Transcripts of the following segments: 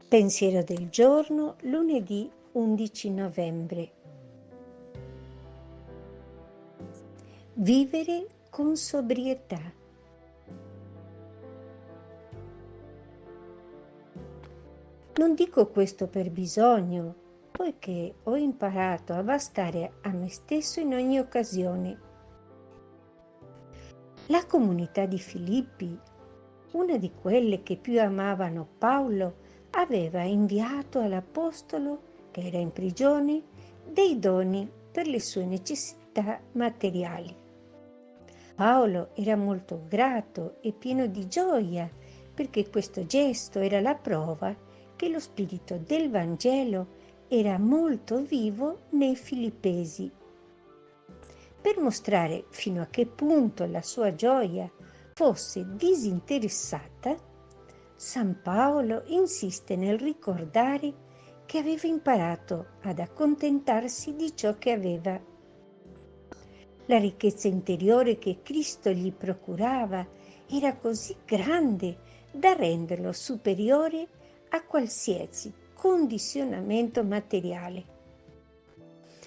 Pensiero del giorno, lunedì 11 novembre. Vivere con sobrietà. Non dico questo per bisogno, poiché ho imparato a bastare a me stesso in ogni occasione. La comunità di Filippi, una di quelle che più amavano Paolo, aveva inviato all'apostolo, che era in prigione, dei doni per le sue necessità materiali. Paolo era molto grato e pieno di gioia perché questo gesto era la prova che lo spirito del Vangelo era molto vivo nei Filippesi. Per mostrare fino a che punto la sua gioia fosse disinteressata, San Paolo insiste nel ricordare che aveva imparato ad accontentarsi di ciò che aveva. La ricchezza interiore che Cristo gli procurava era così grande da renderlo superiore a qualsiasi condizionamento materiale.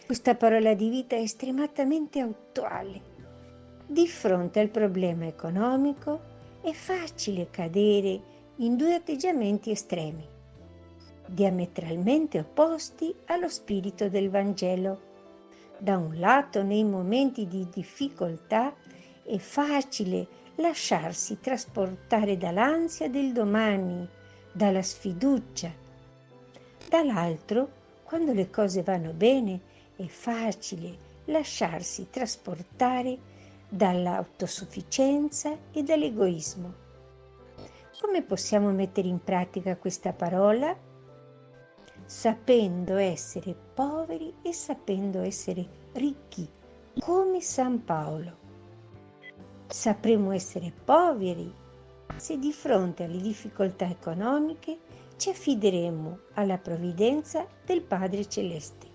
Questa parola di vita è estremamente attuale. Di fronte al problema economico è facile cadere in due atteggiamenti estremi, diametralmente opposti allo spirito del Vangelo. Da un lato, nei momenti di difficoltà è facile lasciarsi trasportare dall'ansia del domani, dalla sfiducia. Dall'altro, quando le cose vanno bene, è facile lasciarsi trasportare dall'autosufficienza e dall'egoismo. Come possiamo mettere in pratica questa parola? Sapendo essere poveri e sapendo essere ricchi, come San Paolo. Sapremo essere poveri se di fronte alle difficoltà economiche ci affideremo alla provvidenza del Padre Celeste,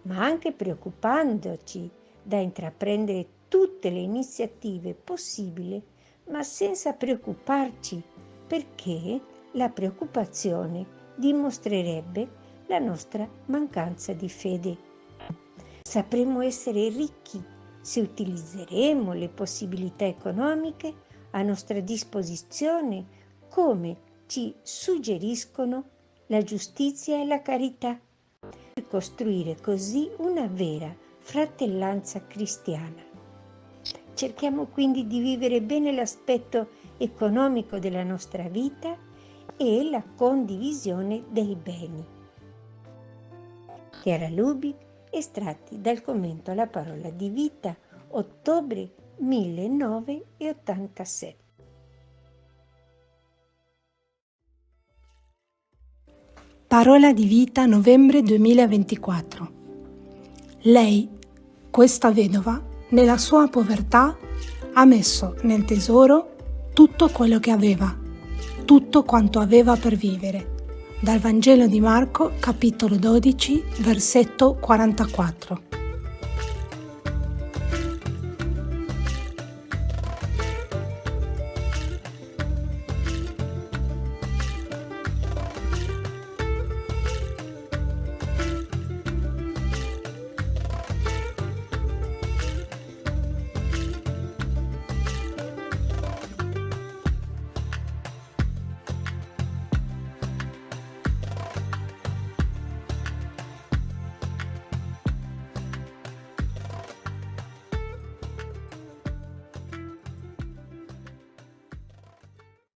ma anche preoccupandoci da intraprendere tutte le iniziative possibili, ma senza preoccuparci, perché la preoccupazione dimostrerebbe la nostra mancanza di fede. Sapremo essere ricchi se utilizzeremo le possibilità economiche a nostra disposizione come ci suggeriscono la giustizia e la carità, per costruire così una vera fratellanza cristiana. Cerchiamo quindi di vivere bene l'aspetto economico della nostra vita e la condivisione dei beni. Chiara Lubic, estratti dal commento alla parola di vita, ottobre 1987. Parola di vita, novembre 2024. Lei, questa vedova, nella sua povertà ha messo nel tesoro tutto quello che aveva, tutto quanto aveva per vivere. Dal Vangelo di Marco, capitolo 12, versetto 44.